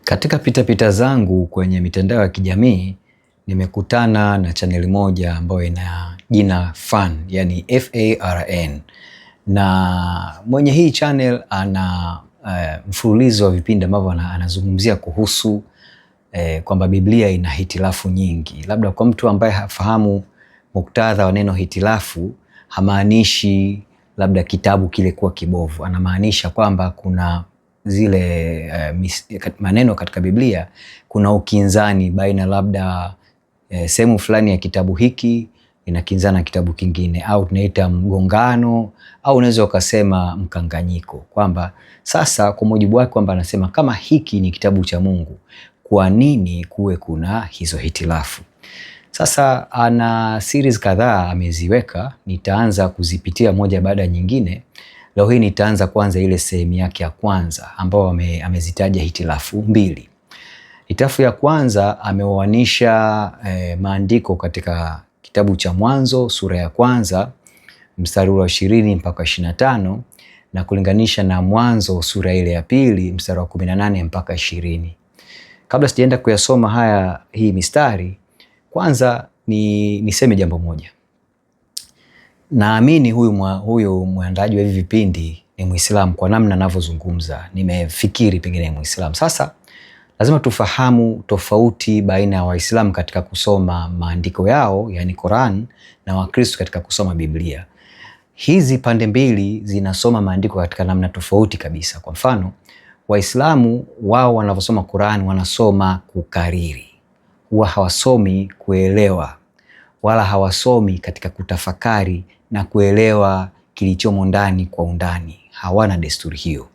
Katika pitapita zangu kwenye mitandao ya kijamii nimekutana na chaneli moja ambayo ina jina FAN, yani FARN, na mwenye hii channel ana mfululizo wa vipindi ambavyo anazungumzia kuhusu kwamba Biblia ina hitilafu nyingi. Labda kwa mtu ambaye hafahamu muktadha wa neno hitilafu, hamaanishi labda kitabu kile kuwa kibovu. Anamaanisha kwamba kuna zile maneno katika Biblia, kuna ukinzani baina labda sehemu fulani ya kitabu hiki inakinzana na kitabu kingine, au tunaita mgongano, au unaweza ukasema mkanganyiko, kwamba sasa kwa mujibu wake kwamba anasema kama hiki ni kitabu cha Mungu, kwa nini kuwe kuna hizo hitilafu? Sasa ana series kadhaa ameziweka, nitaanza kuzipitia moja baada ya nyingine. Leo hii nitaanza kwanza ile sehemu yake ya kwanza ambao amezitaja hitilafu mbili. Hitilafu ya kwanza ameoanisha maandiko katika kitabu cha Mwanzo sura ya kwanza mstari wa 20 mpaka 25 na kulinganisha na Mwanzo sura ile ya pili mstari wa 18 mpaka 20. Kabla sijaenda kuyasoma hii mistari, kwanza niseme jambo moja. Naamini huyu mwandaji wa hivi vipindi ni Muislamu kwa namna anavyozungumza. Nimefikiri pengine ni Muislamu. Sasa lazima tufahamu tofauti baina ya Waislamu katika kusoma maandiko yao, yani Quran, na Wakristo katika kusoma Biblia. Hizi pande mbili zinasoma maandiko katika namna tofauti kabisa. Kwa mfano, Waislamu wao wanavyosoma Quran wanasoma kukariri. Huwa hawasomi kuelewa, wala hawasomi katika kutafakari na kuelewa kilichomo ndani kwa undani. Hawana desturi hiyo.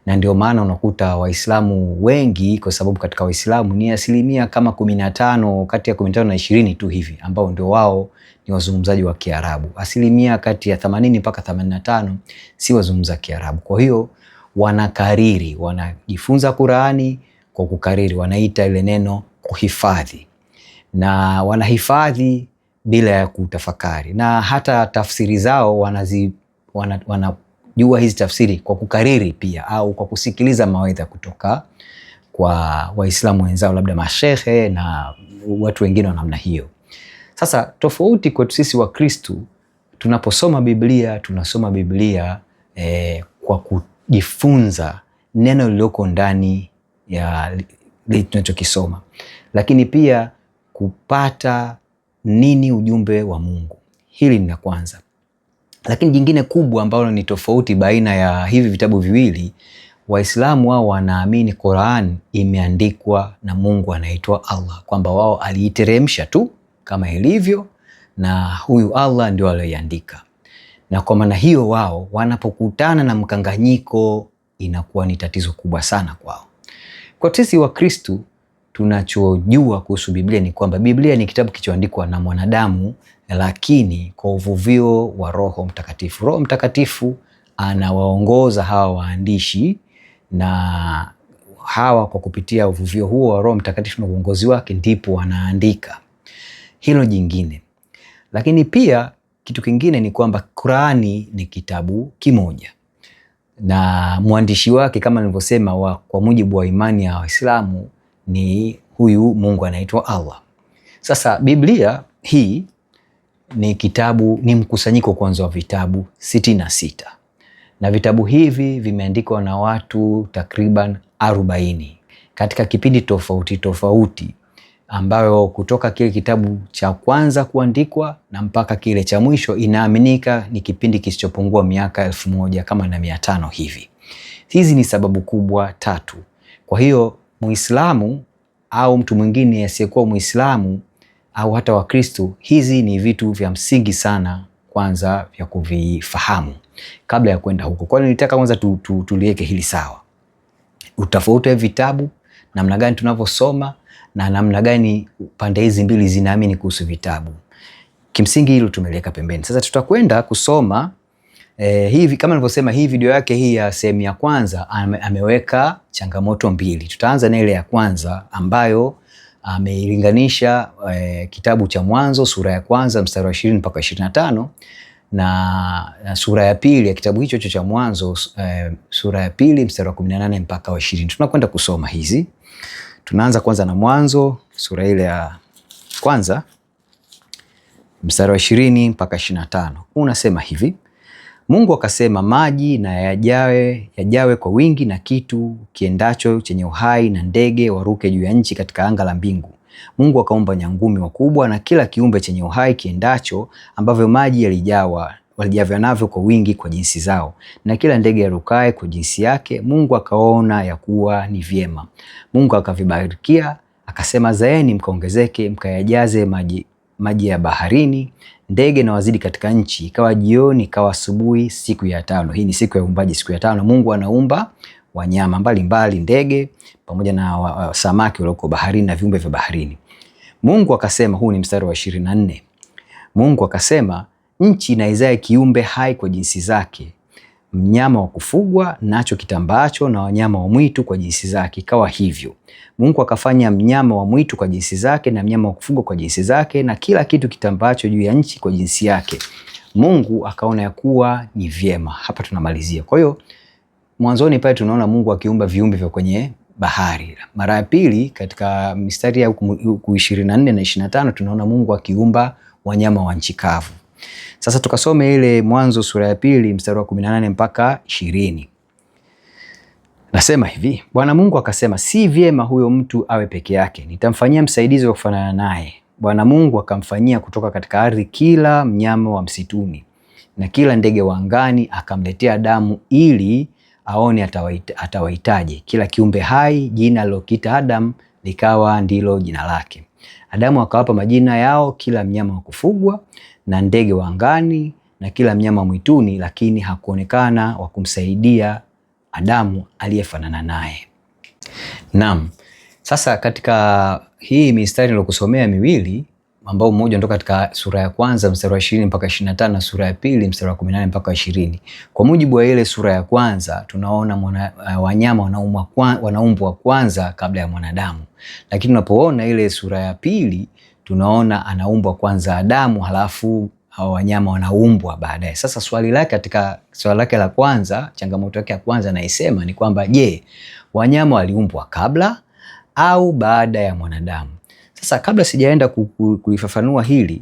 Na ndio maana unakuta Waislamu wengi, kwa sababu katika Waislamu ni asilimia kama 15 kati ya 15 na 20 tu hivi ambao ndio wao ni wazungumzaji wa Kiarabu. Asilimia kati ya 80 mpaka 85 si wazungumza Kiarabu. Kwa hiyo wanakariri, wanajifunza Qurani kwa kukariri, wanaita ile neno kuhifadhi. Na wanahifadhi bila ya kutafakari, na hata tafsiri zao wanajua hizi tafsiri kwa kukariri pia, au kwa kusikiliza mawaidha kutoka kwa Waislamu wenzao, labda mashehe na watu wengine wa namna hiyo. Sasa tofauti kwetu sisi Wakristo, tunaposoma Biblia tunasoma Biblia kwa kujifunza neno lililoko ndani ya tunachokisoma, lakini pia kupata nini ujumbe wa Mungu. Hili ni la kwanza. Lakini jingine kubwa ambalo ni tofauti baina ya hivi vitabu viwili, Waislamu wao wanaamini Qur'an imeandikwa na Mungu anaitwa Allah, kwamba wao aliiteremsha tu kama ilivyo na huyu Allah ndio aliyeandika. Na kwa maana hiyo wao wanapokutana na mkanganyiko inakuwa ni tatizo kubwa sana kwao. Kwa sisi Wakristo tunachojua kuhusu Biblia ni kwamba Biblia ni kitabu kilichoandikwa na mwanadamu, lakini kwa uvuvio wa Roho Mtakatifu. Roho Mtakatifu anawaongoza hawa waandishi, na hawa kwa kupitia uvuvio huo wa Roho Mtakatifu na uongozi wake ndipo wanaandika. Hilo jingine. Lakini pia kitu kingine ni kwamba Qurani ni kitabu kimoja, na mwandishi wake kama nilivyosema, kwa mujibu wa imani ya Waislamu ni huyu Mungu anaitwa Allah. Sasa Biblia hii ni kitabu, ni mkusanyiko kwanza wa vitabu 66. Na vitabu hivi vimeandikwa na watu takriban 40 katika kipindi tofauti tofauti, ambayo kutoka kile kitabu cha kwanza kuandikwa na mpaka kile cha mwisho inaaminika ni kipindi kisichopungua miaka 1500 hivi. Hizi ni sababu kubwa 3. Kwa hiyo Muislamu au mtu mwingine asiyekuwa Muislamu au hata Wakristo, hizi ni vitu vya msingi sana kwanza vya kuvifahamu kabla ya kwenda huko. Kwa hiyo nilitaka kwanza tuliweke hili sawa. Utofauti wa vitabu, namna gani tunavyosoma na namna gani pande hizi mbili zinaamini kuhusu vitabu. Kimsingi hilo tumeliweka pembeni. Sasa tutakwenda kusoma hivi kama nilivyosema, hii video yake hii ya sehemu ya kwanza ameweka changamoto mbili. Tutaanza na ile ya kwanza ambayo ameilinganisha kitabu cha Mwanzo sura ya kwanza mstari wa 20 mpaka 25 na sura ya pili ya kitabu hicho cha Mwanzo, sura ya pili mstari wa 18 mpaka wa 20. Tunakwenda kusoma hizi. Tunaanza kwanza na Mwanzo sura ile ya kwanza mstari wa 20 mpaka 25. Unasema hivi: Mungu akasema, maji na yajawe kwa wingi, na kitu kiendacho chenye uhai na ndege waruke juu ya nchi katika anga la mbingu. Mungu akaumba nyangumi wakubwa na kila kiumbe chenye uhai kiendacho, ambavyo maji walijavya navyo kwa wingi kwa jinsi zao, na kila ndege arukaye kwa jinsi yake. Mungu akaona ya kuwa ni vyema. Mungu akavibarikia akasema, zaeni mkaongezeke, mkayajaze maji ya baharini, ndege na wazidi katika nchi. Ikawa jioni, ikawa asubuhi, siku ya tano. Hii ni siku ya uumbaji, siku ya tano. Mungu anaumba wanyama mbalimbali, ndege pamoja na samaki walioko baharini na viumbe vya baharini. Mungu akasema, huu ni mstari wa 24. Mungu akasema, nchi na izae kiumbe hai kwa jinsi zake, mnyama wa kufugwa nacho kitambaacho, na wanyama wa mwitu kwa jinsi zake. Ikawa hivyo. Mungu akafanya mnyama wa mwitu kwa jinsi zake, na mnyama wa kufugwa kwa jinsi zake, na kila kitu kitambaacho juu ya nchi kwa jinsi yake. Mungu akaona ya kuwa ni vyema. Hapa tunamalizia. Kwa hiyo mwanzoni pale tunaona Mungu akiumba viumbe vya kwenye bahari. Mara ya pili katika mistari ya 24 na 25 tunaona Mungu akiumba wanyama wa nchi kavu. Sasa tukasome ile Mwanzo sura ya pili mstari wa 18 mpaka 20. Nasema hivi: Bwana Mungu akasema, si vyema huyo mtu awe peke yake, nitamfanyia msaidizi wa kufanana naye. Bwana Mungu akamfanyia kutoka katika ardhi kila mnyama wa msituni na kila ndege wa angani, akamletea Adamu ili aone atawaitaje. Kila kiumbe hai jina alilokiita Adamu likawa ndilo jina lake. Adamu akawapa majina yao kila mnyama wa kufugwa na ndege wa angani na kila mnyama wa mwituni, lakini hakuonekana wa kumsaidia Adamu aliyefanana naye. Naam. Sasa katika hii mistari nilokusomea miwili, ambao mmoja ndio katika sura ya kwanza mstari wa 20 mpaka 25 na sura ya pili mstari wa 18 mpaka 20. Kwa mujibu wa ile sura ya kwanza tunaona wanyama wanaumbwa kwanza kabla ya mwanadamu. Lakini unapoona ile sura ya pili tunaona anaumbwa kwanza Adamu, halafu hao wanyama wanaumbwa baadaye. Sasa swali lake la kwanza, changamoto yake ya kwanza naisema ni kwamba je, wanyama waliumbwa kabla au baada ya mwanadamu? Sasa kabla sijaenda kulifafanua hili,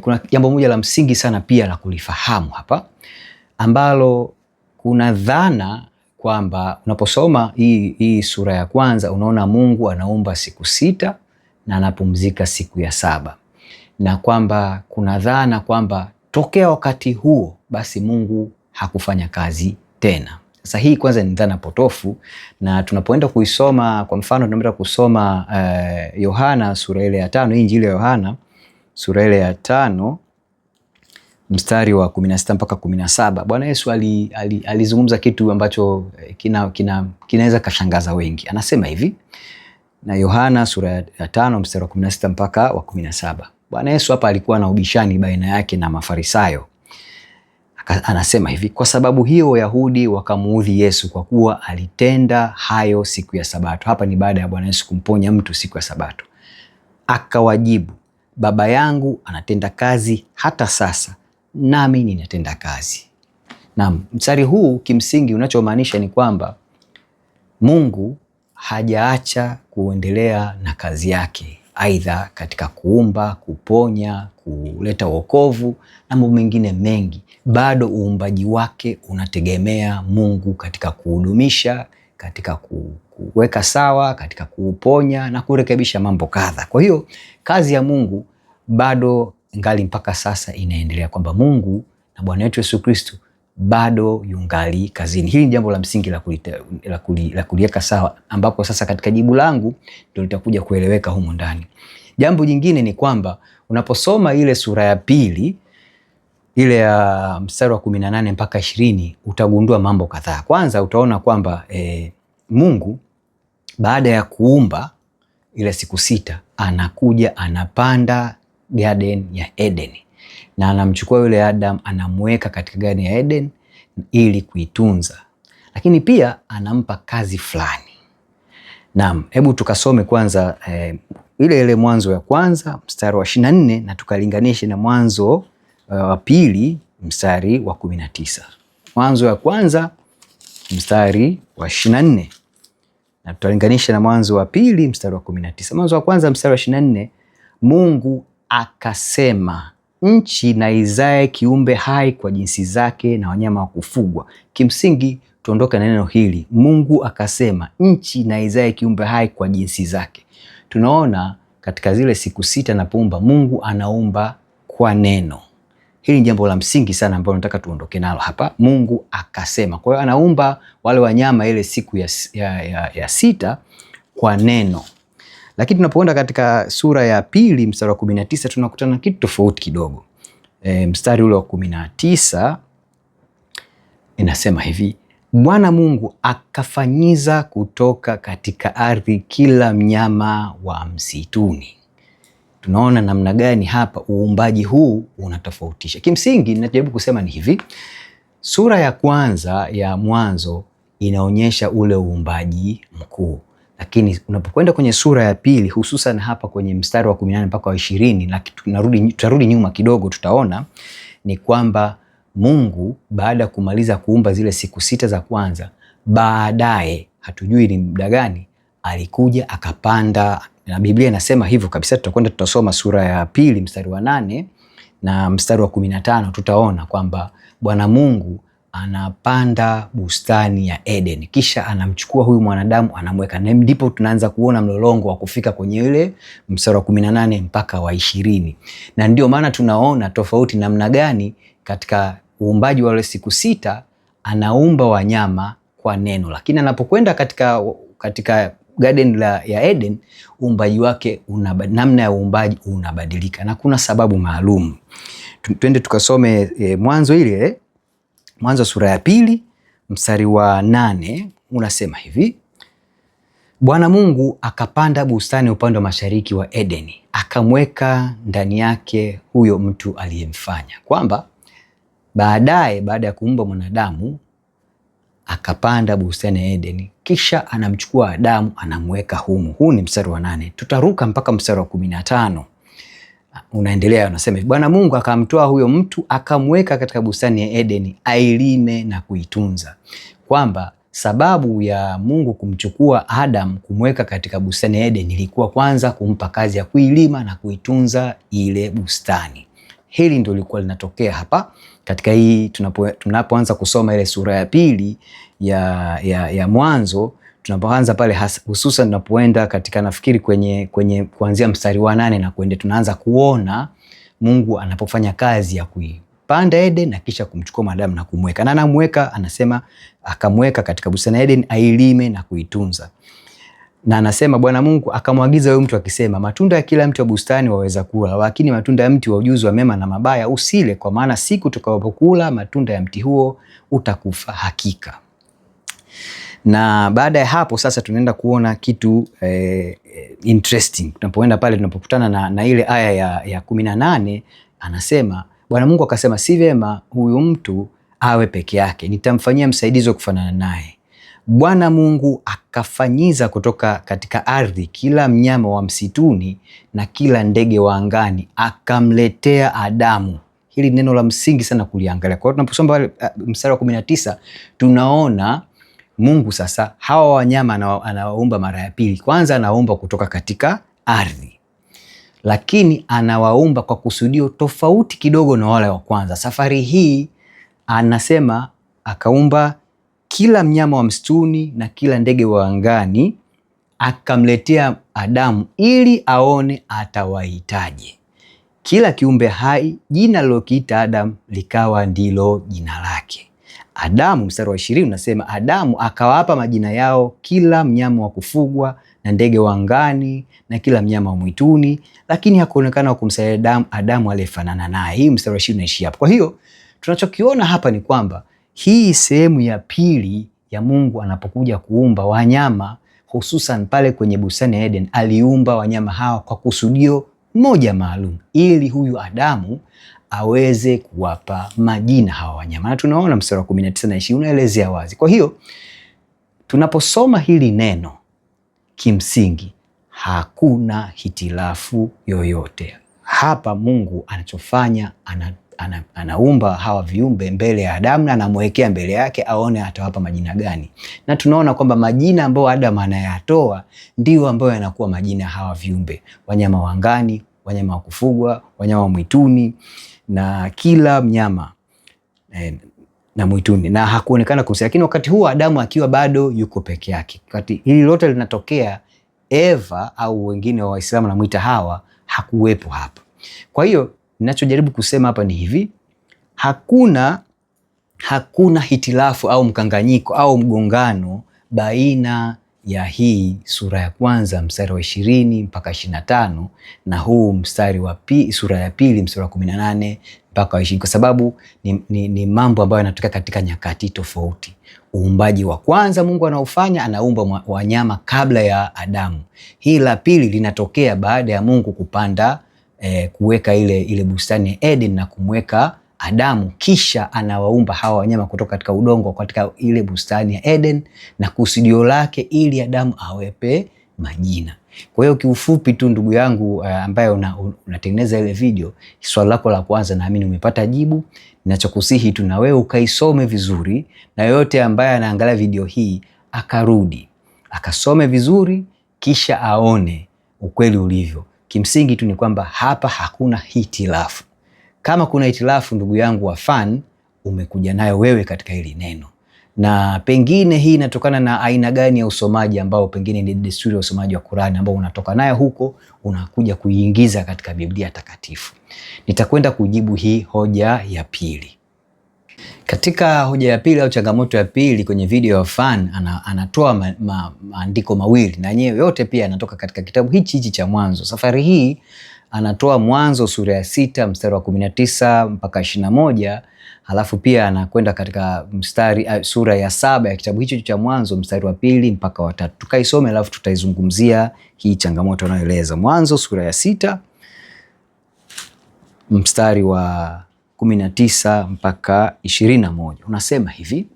kuna jambo moja la msingi sana pia la kulifahamu hapa, ambalo kuna dhana kwamba unaposoma hii sura ya kwanza unaona Mungu anaumba siku 6 na anapumzika siku ya 7, na kwamba kuna dhana kwamba tokea wakati huo basi Mungu hakufanya kazi tena. Sasa hii kwanza ni dhana potofu, na tunapoenda kuisoma, kwa mfano tunaenda kusoma Yohana sura ile ya 5, hii Injili ya Yohana sura ile ya 5 mstari wa 16 mpaka 17. Bwana Yesu alizungumza kitu ambacho kinaweza kashangaza wengi. Anasema hivi, na Yohana sura ya 5 mstari wa 16 mpaka wa 17. Bwana Yesu hapa alikuwa na ubishani baina yake na Mafarisayo. Anasema hivi: kwa sababu hiyo Wayahudi wakamuudhi Yesu kwa kuwa alitenda hayo siku ya Sabato. Hapa ni baada ya Bwana Yesu kumponya mtu siku ya Sabato. Akawajibu, Baba yangu anatenda kazi hata sasa, nami ninatenda kazi. Naam, mstari huu kimsingi unachomaanisha ni kwamba Mungu hajaacha kuendelea na kazi yake, aidha katika kuumba, kuponya, kuleta wokovu na mambo mengine mengi. Bado uumbaji wake unategemea Mungu katika kuhudumisha, katika kuweka sawa, katika kuuponya na kurekebisha mambo kadha. Kwa hiyo kazi ya Mungu bado ngali mpaka sasa inaendelea, kwamba Mungu na Bwana wetu Yesu Kristo bado yungali kazini. Hili ni jambo la msingi la kuliweka sawa, ambapo sasa katika jibu langu ndio litakuja kueleweka humu ndani. Jambo jingine ni kwamba unaposoma ile sura ya pili ile ya mstari wa 18 mpaka 20 utagundua mambo kadhaa. Kwanza utaona kwamba Mungu baada ya kuumba ile siku 6 anakuja anapanda garden ya Eden, na anamchukua yule Adam anamweka katika garden ya Eden ili kuitunza, lakini pia anampa kazi fulani. Naam, hebu tukasome kwanza ile Mwanzo ya kwanza mstari wa 24 na tukalinganishe na Mwanzo wa pili mstari wa 19. Mwanzo wa kwanza mstari wa 24 na tutalinganisha na Mwanzo wa pili mstari wa 19. Mwanzo wa kwanza mstari wa 24, Mungu akasema nchi na izae kiumbe hai kwa jinsi zake na wanyama wa kufugwa. Kimsingi tuondoke na neno hili, Mungu akasema nchi na izae kiumbe hai kwa jinsi zake. Tunaona katika zile siku sita anapoumba, Mungu anaumba kwa neno. Hili ni jambo la msingi sana ambalo nataka tuondoke nalo hapa. Mungu akasema. Kwa hiyo anaumba wale wanyama ile siku ya sita kwa neno. Lakini tunapoenda katika sura ya pili mstari wa 19 tunakutana na kitu tofauti kidogo. Mstari ule wa 19 inasema hivi, Bwana Mungu akafanyiza kutoka katika ardhi kila mnyama wa msituni. Tunaona namna gani hapa uumbaji huu unatofautisha. Kimsingi ninajaribu kusema ni hivi, sura ya kwanza ya Mwanzo inaonyesha ule uumbaji mkuu, lakini unapokwenda kwenye sura ya pili, hususan hapa kwenye mstari wa 18 mpaka wa 20, na tutarudi nyuma kidogo, tutaona ni kwamba Mungu baada ya kumaliza kuumba zile siku sita za kwanza, baadaye hatujui ni muda gani, alikuja akapanda, na Biblia inasema hivyo kabisa. Tutakwenda tutasoma sura ya pili mstari wa 8 na mstari wa 15, tutaona kwamba Bwana Mungu anapanda bustani ya Eden, kisha anamchukua huyu mwanadamu anamweka, na ndipo tunaanza kuona mlolongo wa kufika kwenye ile mstari wa 18 mpaka wa 20. Na ndio maana tunaona tofauti namna gani katika uumbaji wa wale siku sita anaumba wanyama kwa neno, lakini anapokwenda katika garden ya Eden, uumbaji wake namna ya uumbaji unabadilika, na kuna sababu maalum. Twende tukasome Mwanzo ile, Mwanzo sura ya pili mstari wa 8 unasema hivi, Bwana Mungu akapanda bustani upande wa mashariki wa Edeni, akamweka ndani yake huyo mtu aliyemfanya. Kwamba baadaye, baada ya kuumba mwanadamu, akapanda bustani ya Edeni, kisha anamchukua Adamu anamweka humu. Huu ni mstari wa 8. Tutaruka mpaka mstari wa 15. Unaendelea, unasema Bwana Mungu akamtoa huyo mtu akamweka katika bustani ya Edeni ailime na kuitunza. Kwamba sababu ya Mungu kumchukua Adam kumweka katika bustani ya Edeni ilikuwa kwanza kumpa kazi ya kuilima na kuitunza ile bustani. Hili ndio lilikuwa linatokea hapa katika hii tunapoanza kusoma ile sura ya pili ya Mwanzo. Tunapoanza pale hususan tunapoenda katika nafikiri kwenye kuanzia mstari wa 8 na kuende, tunaanza kuona Mungu anapofanya kazi ya kuipanda Eden na kisha kumchukua mwanadamu na kumweka. Na anamweka, anasema akamweka katika bustani ya Eden ailime na kuitunza. Na anasema Bwana Mungu akamwagiza huyo mtu akisema, matunda ya kila mti wa bustani waweza kula, lakini matunda ya mti wa ujuzi wa mema na mabaya usile, kwa maana siku utakapokula matunda ya mti huo utakufa hakika. Na baada ya hapo sasa tunaenda kuona kitu interesting. Tunapoenda pale tunapokutana na ile aya ya 18, anasema Bwana Mungu akasema, si vyema huyu mtu awe peke yake, nitamfanyia msaidizi wa kufanana naye. Bwana Mungu akafanyiza kutoka katika ardhi kila mnyama wa msituni na kila ndege wa angani, akamletea Adamu. Hili neno la msingi sana kuliangalia. Kwa hiyo tunaposoma mstari wa 19 tunaona Mungu sasa hawa wanyama anawaumba mara ya pili. Kwanza anawaumba kutoka katika ardhi, lakini anawaumba kwa kusudio tofauti kidogo na wale wa kwanza. Safari hii anasema akaumba kila mnyama wa msituni na kila ndege wa angani, akamletea Adamu ili aone atawahitaje. Kila kiumbe hai jina lilokiita Adamu likawa ndilo jina lake. Adamu, mstari wa 20 unasema Adamu akawapa majina yao kila mnyama wa kufugwa na ndege wa angani na kila mnyama wa mwituni, lakini hakuonekana wa kumsaidia Adamu aliyefanana naye. Hii mstari wa 20 unaishia hapo. Kwa hiyo tunachokiona hapa ni kwamba hii sehemu ya pili ya Mungu anapokuja kuumba wanyama, hususan pale kwenye bustani ya Eden, aliumba wanyama hawa kwa kusudio moja maalum, ili huyu Adamu aweze kuwapa majina hawa wanyama. Na tunaona mstari wa 19 na 20 unaelezea wazi. Kwa hiyo tunaposoma hili neno, kimsingi hakuna hitilafu yoyote hapa. Mungu anachofanya anaumba hawa viumbe mbele ya Adamu na anamwekea mbele yake aone atawapa majina gani. Na tunaona kwamba majina ambayo Adamu anayatoa ndio ambayo yanakuwa majina ya hawa viumbe, wanyama wa angani, wanyama wa kufugwa, wanyama wa mwituni na kila mnyama na mwituni, na hakuonekana kuhusia. Lakini wakati huo Adamu akiwa bado yuko peke yake, wakati hili lote linatokea, Eva au wengine wa Waislamu namuita Hawa hakuwepo hapa. Kwa hiyo ninachojaribu kusema hapa ni hivi, hakuna hitilafu au mkanganyiko au mgongano baina ya hii sura ya kwanza mstari wa 20 mpaka 25 na huu mstari wa sura ya pili mstari wa 18 mpaka 20, kwa sababu ni mambo ambayo yanatokea katika nyakati tofauti. Uumbaji wa kwanza Mungu anaufanya, anaumba wanyama kabla ya Adamu. Hii la pili linatokea baada ya Mungu kupanda kuweka ile bustani ya Eden na kumweka Adamu, kisha anawaumba hawa wanyama kutoka katika udongo katika ile bustani ya Eden, na kusudio lake ili Adamu awepe majina. Kwa hiyo kiufupi tu ndugu yangu ambaye unatengeneza ile video, swali lako la kwanza naamini umepata jibu. Ninachokusihi tu na wewe ukaisome vizuri, na yote ambaye anaangalia video hii akarudi akasome vizuri kisha aone ukweli ulivyo. Kimsingi tu ni kwamba hapa hakuna hitilafu. Kama kuna hitilafu, ndugu yangu wa fan, umekuja nayo wewe katika hili neno, na pengine hii inatokana na aina gani ya usomaji ambao pengine ni desturi ya usomaji wa Qur'ani ambao unatoka nayo huko unakuja kuiingiza katika Biblia takatifu. Nitakwenda kujibu hii hoja ya pili. Katika hoja ya pili au changamoto ya pili kwenye video ya fan, anatoa maandiko mawili, na yenyewe yote pia yanatoka katika kitabu hichi cha Mwanzo. Safari hii anatoa Mwanzo sura ya 6 mstari wa 19 mpaka 21, halafu pia anakwenda katika sura ya 7 ya kitabu hicho cha Mwanzo mstari wa 2 mpaka wa 3. Tukaisome halafu tutaizungumzia hii changamoto anayoeleza. Mwanzo sura ya 6 mstari wa 19 mpaka 21 unasema hivi: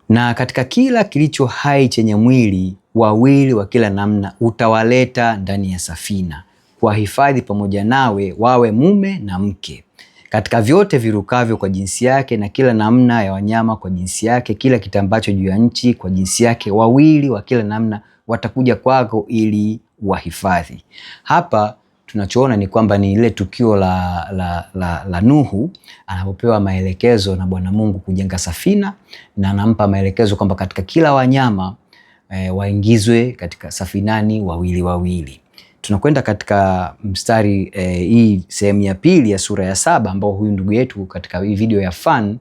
na katika kila kilicho hai chenye mwili, wawili wa kila namna utawaleta ndani ya safina, kwa hifadhi pamoja nawe, wawe mume na mke. Katika vyote virukavyo kwa jinsi yake, na kila namna ya wanyama kwa jinsi yake, kila kitambacho juu ya nchi kwa jinsi yake, wawili wa kila namna watakuja kwako ili wahifadhi. Hapa tunachoona ni kwamba ni ile tukio la Nuhu anapopewa maelekezo na Bwana Mungu kujenga safina, na anampa maelekezo kwamba katika kila wanyama waingizwe katika safinani wawili wawili. Tunakwenda katika mstari hii sehemu ya pili ya sura ya 7 ambao huyu ndugu yetu katika hii video ya fan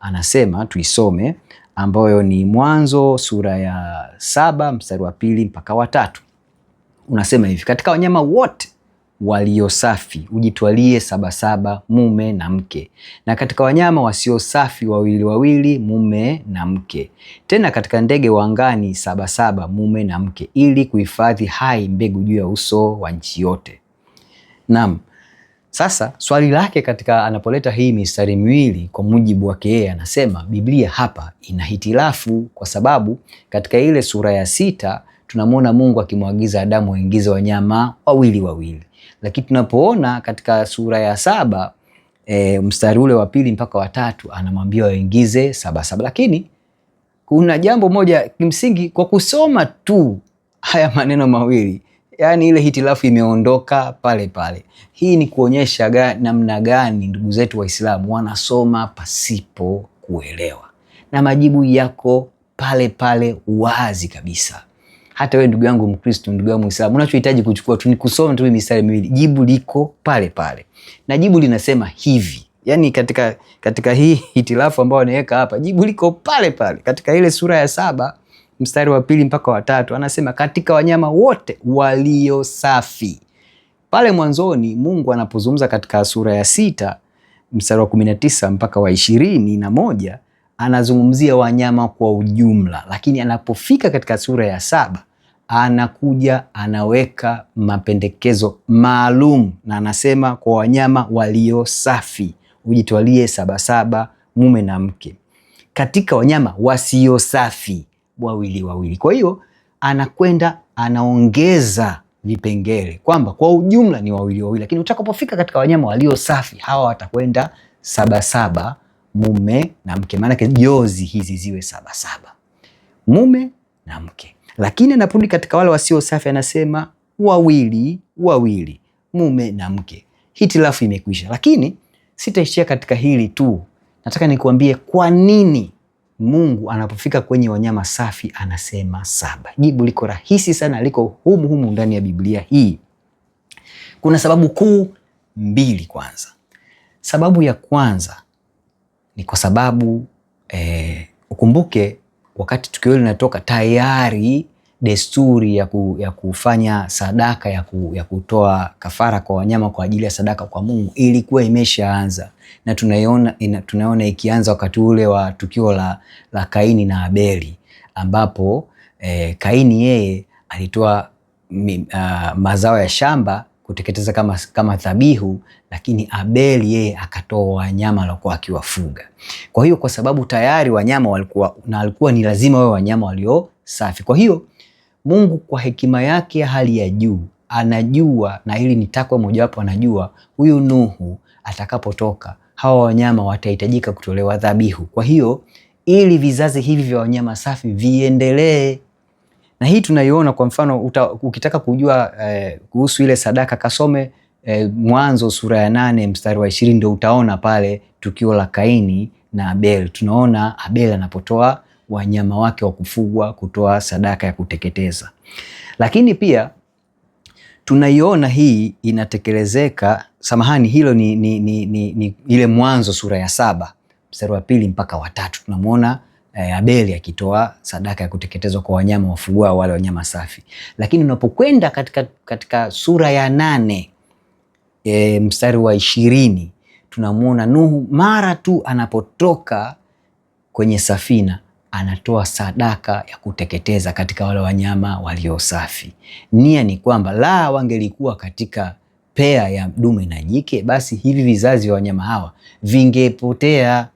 anasema tuisome, ambayo ni Mwanzo sura ya 7 mstari wa 2 mpaka wa 3. Unasema hivi: katika wanyama wote walio safi ujitwalie 7 mume na mke, na katika wanyama wasio safi wawili wawili mume na mke, tena katika ndege wa angani 7 mume na mke, ili kuhifadhi hai mbegu juu ya uso wa nchi yote. Naam. Sasa swali lake katika anapoleta hii mistari miwili, kwa mujibu wake yeye anasema Biblia hapa ina hitilafu, kwa sababu katika ile sura ya 6 tunamwona Mungu akimwagiza Adamu aingize wanyama wawili wawili, lakini tunapoona katika sura ya 7 mstari ule wa 2 mpaka wa 3 anamwambia waingize 7. Lakini kuna jambo moja kimsingi, kwa kusoma tu haya maneno mawili, yani ile hitilafu imeondoka pale pale. Hii ni kuonyesha namna gani ndugu zetu Waislamu wanasoma pasipo kuelewa, na majibu yako pale pale wazi kabisa. Hata wewe ndugu yangu Mkristo, ndugu yangu Muislamu, unachohitaji kuchukua tu ni kusoma tu mistari miwili, jibu liko pale pale. Na jibu linasema hivi. Yaani katika hii hitilafu ambayo anaweka hapa, jibu liko pale pale. Katika ile sura ya 7 mstari wa 2 mpaka wa 3 anasema katika wanyama wote walio safi. Pale mwanzoni Mungu anapozungumza katika sura ya 6 mstari wa 19 mpaka wa 21 anazungumzia wanyama kwa ujumla, lakini anapofika katika sura ya 7 anakuja anaweka mapendekezo maalum, na anasema kwa wanyama walio safi ujitwalie 7 mume na mke, katika wanyama wasio safi wawili wawili. Kwa hiyo anakwenda anaongeza vipengele kwamba kwa ujumla ni wawili wawili, lakini utakapofika katika wanyama walio safi, hawa watakwenda 7-7, mume na mke. Maana yake jozi hizi ziwe 7-7, mume na mke. Lakini anaporudi katika wale wasio safi anasema wawili wawili, mume na mke. Hitilafu imekwisha. Lakini sitaishia katika hili tu, nataka nikuambie kwa nini Mungu anapofika kwenye wanyama safi anasema 7. Jibu liko rahisi sana, liko humu ndani ya Biblia hii. Kuna sababu kuu 2. Kwanza, sababu ya kwanza ni kwa sababu ukumbuke wakati tukio linatoka tayari desturi ya kufanya sadaka ya kutoa kafara kwa wanyama kwa ajili ya sadaka kwa Mungu ilikuwa imeshaanza, na tunaona ikianza wakati ule wa tukio la Kaini na Abeli, ambapo Kaini yeye alitoa mazao ya shamba kuteketeza kama dhabihu, lakini Abeli yeye akatoa wanyama waliokuwa akiwafuga. Kwa hiyo kwa sababu tayari wanyama walikuwa ni lazima wawe wanyama walio safi. Kwa hiyo Mungu kwa hekima yake ya hali ya juu anajua, na hili ni takwa mojawapo, anajua huyu Nuhu atakapotoka hawa wanyama watahitajika kutolewa dhabihu. Kwa hiyo ili vizazi hivi vya wanyama safi viendelee, na hii tunaiona kwa mfano ukitaka kujua kuhusu ile sadaka kasome Mwanzo sura ya 8 mstari wa 20, ndio utaona pale tukio la Kaini na Abel. Tunaona Abel anapotoa wanyama wake wa kufugwa kutoa sadaka ya kuteketeza. Lakini pia tunaiona hii inatekelezeka, samahani, hilo ni ile Mwanzo sura ya 7 mstari wa 2 mpaka wa 3. Tunamuona Abeli akitoa sadaka ya kuteketezwa kwa wanyama wafugwa, wale wanyama safi. Lakini unapokwenda katika sura ya 8 mstari wa 20, tunamuona Nuhu mara tu anapotoka kwenye safina anatoa sadaka ya kuteketeza katika wale wanyama walio safi. Nia ni kwamba la wangelikuwa katika pea ya dume na jike, basi hivi vizazi vya wanyama hawa vingepotea.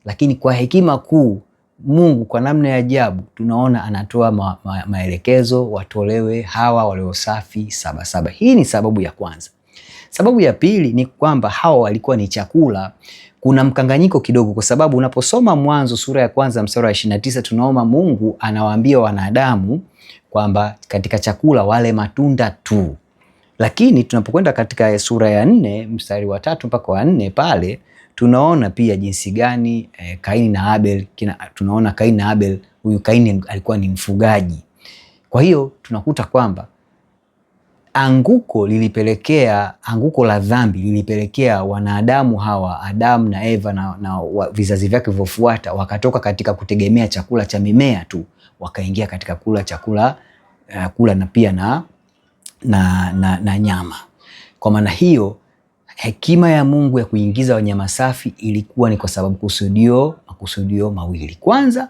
Lakini kwa hekima kuu Mungu kwa namna ya ajabu tunaona anatoa maelekezo watolewe hawa walio safi 7-7. Hii ni sababu ya kwanza. Sababu ya pili ni kwamba hawa walikuwa ni chakula. Kuna mkanganyiko kidogo, kwa sababu unaposoma Mwanzo sura ya 1 mstari wa 29 tunaona Mungu anawaambia wanadamu kwamba katika chakula wale matunda tu. Lakini tunapokwenda katika sura ya 4 mstari wa 3 mpaka wa 4 pale tunaona pia jinsi gani Kaini na Abel, tunaona Kaini na Abel, huyu Kaini alikuwa ni mfugaji. Kwa hiyo tunakuta kwamba anguko la dhambi lilipelekea wanadamu hawa, Adamu na Eva na vizazi vyake vilivyofuata, wakatoka katika kutegemea chakula cha mimea tu, wakaingia katika kula na pia na nyama. Kwa maana hiyo hekima ya Mungu ya kuingiza wanyama safi ilikuwa ni kwa sababu makusudio mawili. Kwanza,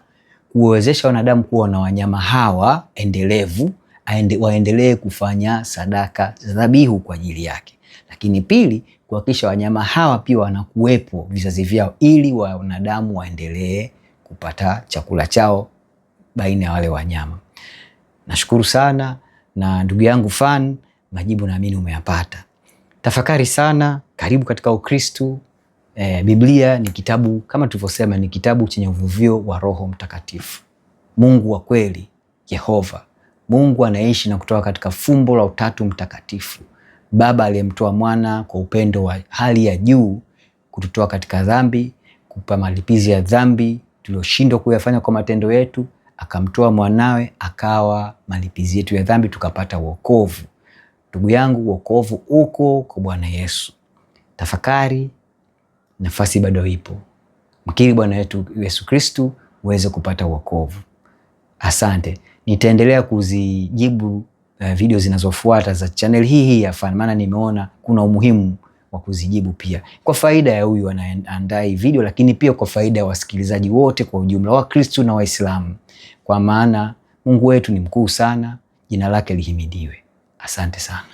kuwezesha wanadamu kuwa na wanyama hawa endelevu, waendelee kufanya sadaka za dhabihu kwa ajili yake. Lakini pili, kuhakikisha wanyama hawa pia wanakuwepo vizazi vyao, ili wanadamu waendelee kupata chakula chao baina ya wale wanyama. Nashukuru sana, na ndugu yangu Fan, majibu naamini umeyapata. Tafakari sana, karibu katika Ukristo. Biblia ni kitabu, kama tulivyosema, ni kitabu chenye uvuvio wa Roho Mtakatifu. Mungu wa kweli, Yehova, Mungu anaishi na kutoka katika fumbo la Utatu Mtakatifu. Baba aliyemtoa mwana kwa upendo wa hali ya juu kututoa katika dhambi, kupa malipizi ya dhambi tulioshindwa kuyafanya kwa matendo yetu, akamtoa mwanawe akawa malipizi yetu ya dhambi, tukapata wokovu. Ndugu yangu, wokovu uko kwa Bwana Yesu. Tafakari, nafasi bado ipo. Mkiri Bwana wetu Yesu Kristo uweze kupata wokovu. Asante. Nitaendelea kuzijibu video zinazofuata za channel hii ya Fan, maana nimeona kuna umuhimu wa kuzijibu pia kwa faida ya huyu anaandaa hii video, lakini pia kwa faida ya wasikilizaji wote kwa ujumla, wa Kristo na Waislamu, kwa maana Mungu wetu ni mkuu sana, jina lake lihimidiwe. Asante sana.